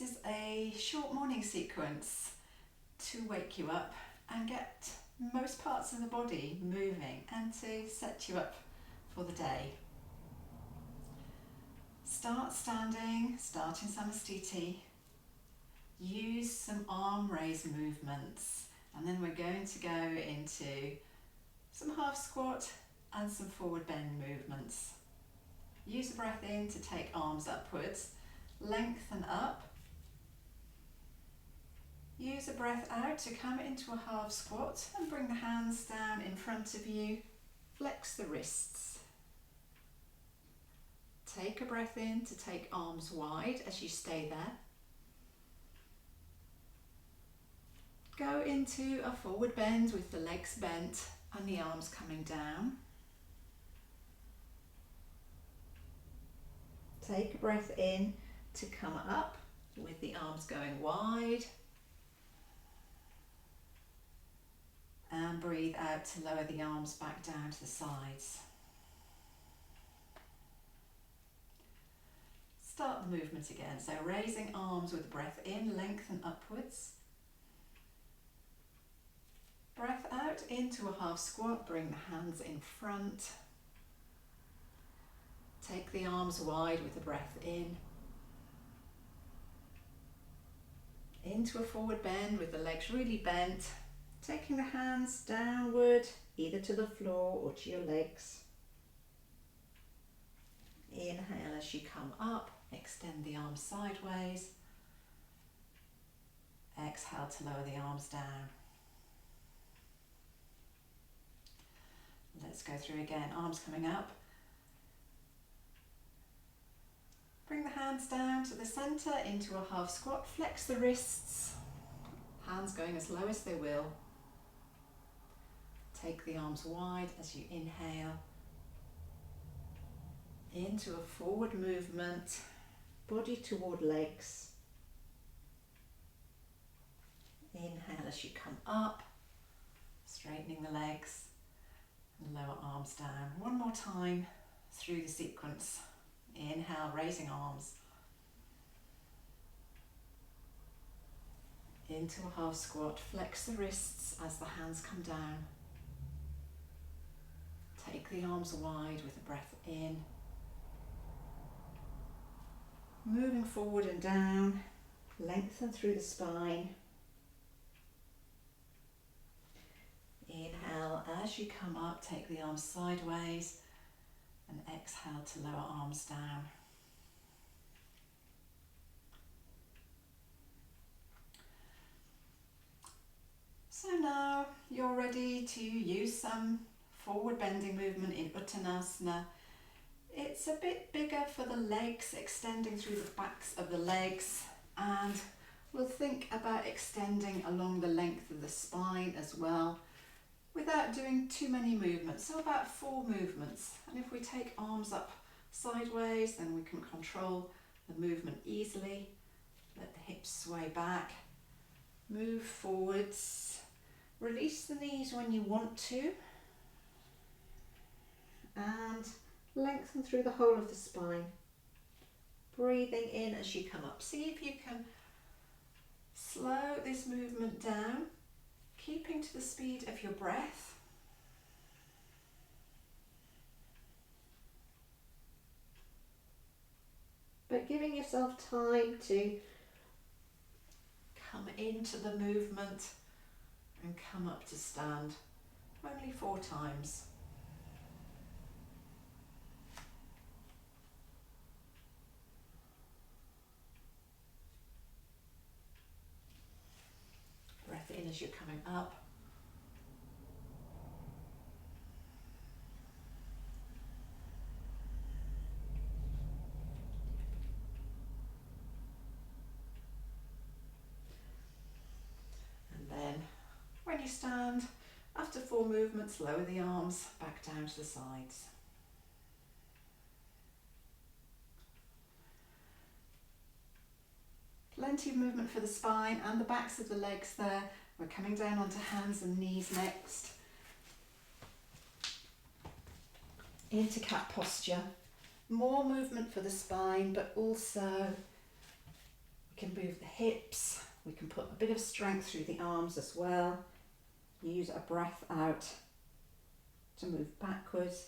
This is a short morning sequence to wake you up and get most parts of the body moving and to set you up for the day. Start standing, start in Samastiti. Use some arm raise movements, and then we're going to go into some half squat and some forward bend movements. Use the breath in to take arms upwards, lengthen up. Use a breath out to come into a half squat and bring the hands down in front of you. Flex the wrists. Take a breath in to take arms wide as you stay there. Go into a forward bend with the legs bent and the arms coming down. Take a breath in to come up with the arms going wide. And breathe out to lower the arms back down to the sides. Start the movement again. So raising arms with breath in, lengthen upwards. Breath out into a half squat, bring the hands in front. Take the arms wide with the breath in. Into a forward bend with the legs really bent. Taking the hands downward, either to the floor or to your legs. Inhale as you come up, extend the arms sideways. Exhale to lower the arms down. Let's go through again, arms coming up. Bring the hands down to the centre into a half squat, flex the wrists, hands going as low as they will. Take the arms wide as you inhale. Into a forward movement, body toward legs. Inhale as you come up, straightening the legs. Lower arms down. One more time through the sequence. Inhale, raising arms. Into a half squat. Flex the wrists as the hands come down. Take the arms wide with a breath in. Moving forward and down. Lengthen through the spine. Inhale, as you come up, take the arms sideways and exhale to lower arms down. So now you're ready to use some forward bending movement in Uttanasana. It's a bit bigger for the legs, extending through the backs of the legs, and we'll think about extending along the length of the spine as well, without doing too many movements, so about 4 movements. And if we take arms up sideways, then we can control the movement easily. Let the hips sway back, move forwards, release the knees when you want to, and lengthen through the whole of the spine. Breathing in as you come up. See if you can slow this movement down, keeping to the speed of your breath. But giving yourself time to come into the movement and come up to stand. Only 4 times. Breath in as you're coming up. When you stand, after 4 movements, lower the arms back down to the sides. Plenty of movement for the spine and the backs of the legs there. We're coming down onto hands and knees next. Into cat posture. More movement for the spine, but also can move the hips, we can put a bit of strength through the arms as well. Use a breath out to move backwards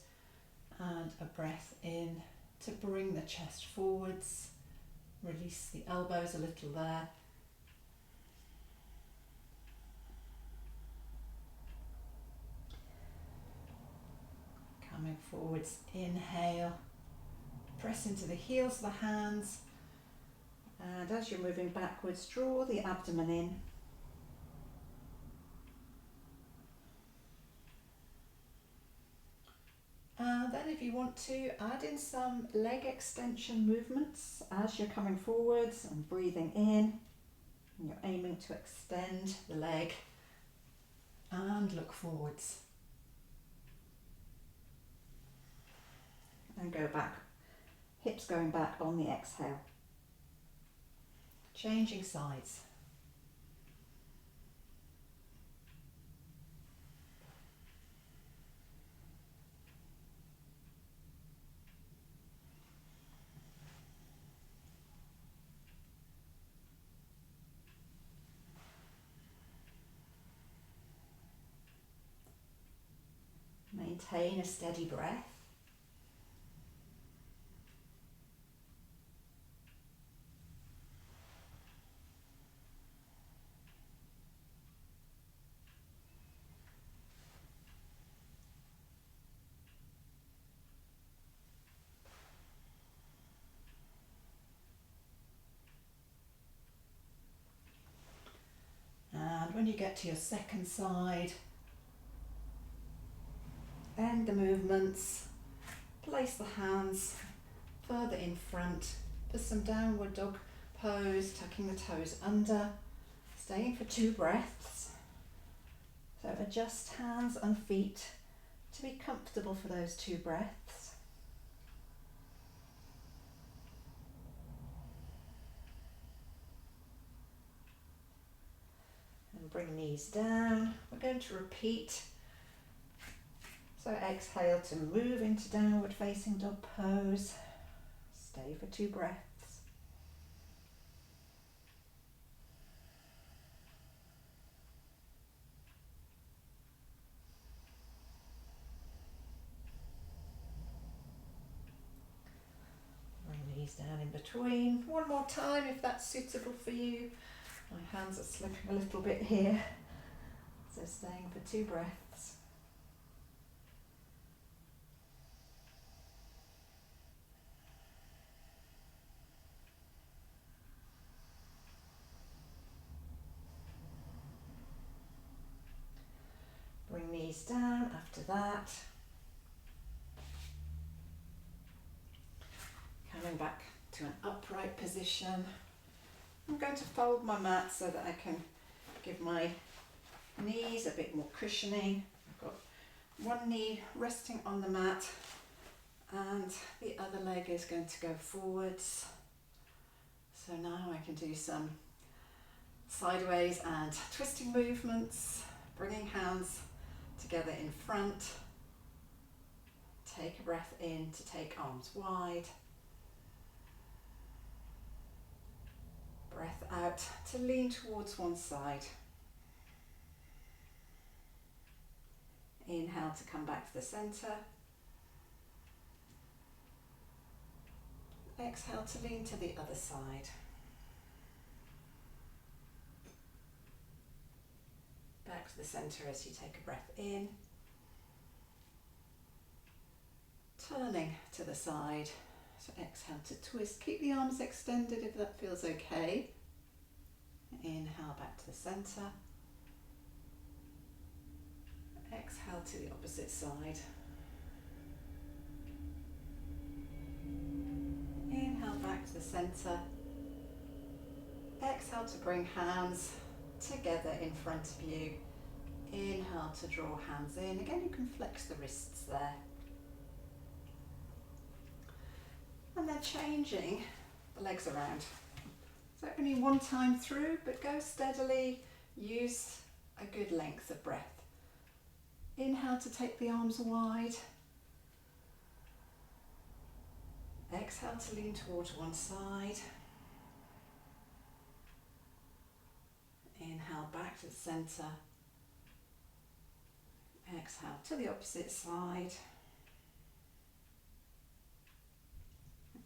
and a breath in to bring the chest forwards. Release the elbows a little there. Coming forwards, inhale, press into the heels of the hands, and as you're moving backwards, draw the abdomen in. And then if you want to, add in some leg extension movements as you're coming forwards and breathing in. And you're aiming to extend the leg and look forwards. And go back, hips going back on the exhale. Changing sides. Maintain a steady breath. And when you get to your second side, end the movements, place the hands further in front for some downward dog pose, tucking the toes under, staying for 2 breaths. So adjust hands and feet to be comfortable for those 2 breaths. And bring knees down. We're going to repeat. So exhale to move into downward facing dog pose. Stay for 2 breaths. Bring knees down in between. One more time if that's suitable for you. My hands are slipping a little bit here. So staying for 2 breaths. Bring knees down after that. Coming back to an upright position. I'm going to fold my mat so that I can give my knees a bit more cushioning. I've got one knee resting on the mat and the other leg is going to go forwards. So now I can do some sideways and twisting movements, bringing hands together in front. Take a breath in to take arms wide. Breath out to lean towards one side. Inhale to come back to the centre. Exhale to lean to the other side. Back to the centre as you take a breath in. Turning to the side. So exhale to twist. Keep the arms extended if that feels okay. Inhale back to the centre. Exhale to the opposite side. Inhale back to the centre. Exhale to bring hands together in front of you. Inhale to draw hands in. Again, you can flex the wrists there. And then changing the legs around. So only one time through, but go steadily. Use a good length of breath. Inhale to take the arms wide. Exhale to lean towards one side. centre. Exhale to the opposite side.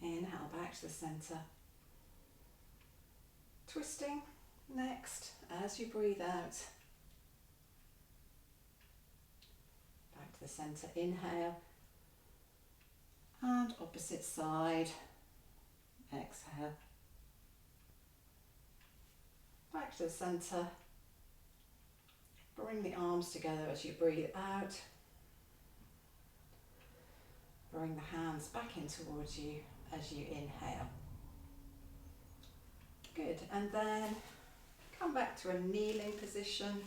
Inhale back to the centre. Twisting next as you breathe out. Back to the centre, inhale. And opposite side, exhale. Back to the centre. Bring the arms together as you breathe out. Bring the hands back in towards you as you inhale. Good, and then come back to a kneeling position.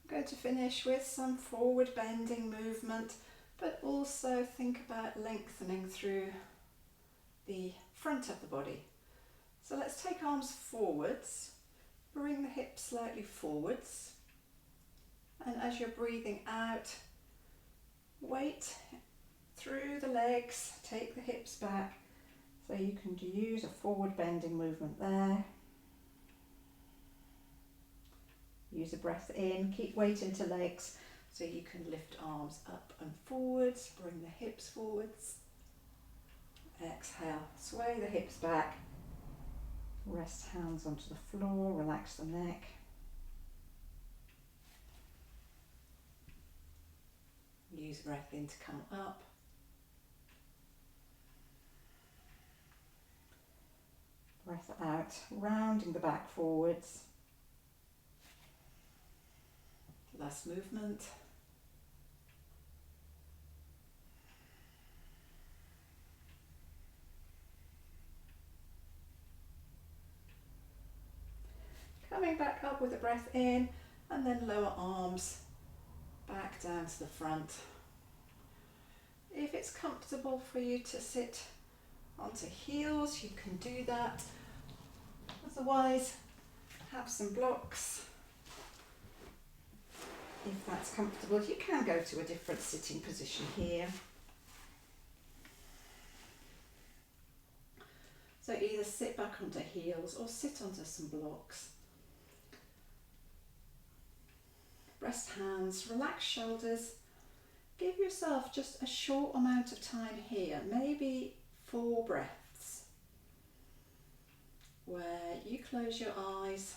I'm going to finish with some forward bending movement, but also think about lengthening through the front of the body. So let's take arms forwards, bring the hips slightly forwards, and as you're breathing out, weight through the legs, take the hips back, so you can use a forward bending movement there. Use a breath in, keep weight into legs, so you can lift arms up and forwards, bring the hips forwards. Exhale, sway the hips back, rest hands onto the floor, relax the neck. Use breath in to come up. Breath out, rounding the back forwards. Last movement. Coming back up with a breath in, and then lower arms back down to the front. If it's comfortable for you to sit onto heels, you can do that. Otherwise, have some blocks. If that's comfortable, you can go to a different sitting position here. So either sit back onto heels or sit onto some blocks. Rest hands, relax shoulders. Give yourself just a short amount of time here, maybe 4 breaths, where you close your eyes.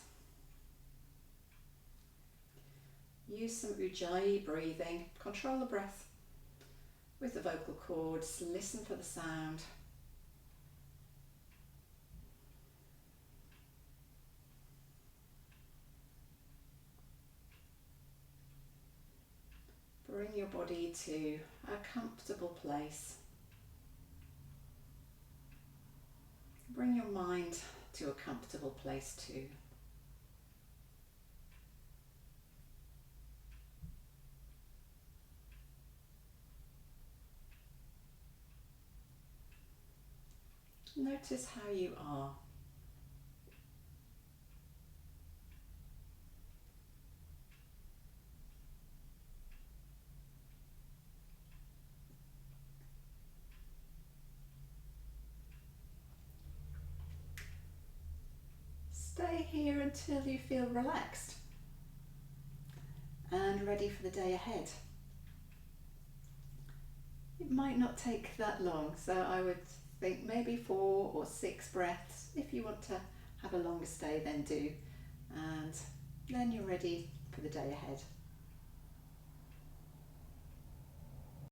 Use some Ujjayi breathing. Control the breath with the vocal cords. Listen for the sound. Bring your body to a comfortable place. Bring your mind to a comfortable place too. Notice how you are. Stay here until you feel relaxed and ready for the day ahead. It might not take that long, so I would think maybe 4 or 6 breaths. If you want to have a longer stay, then do. And then you're ready for the day ahead.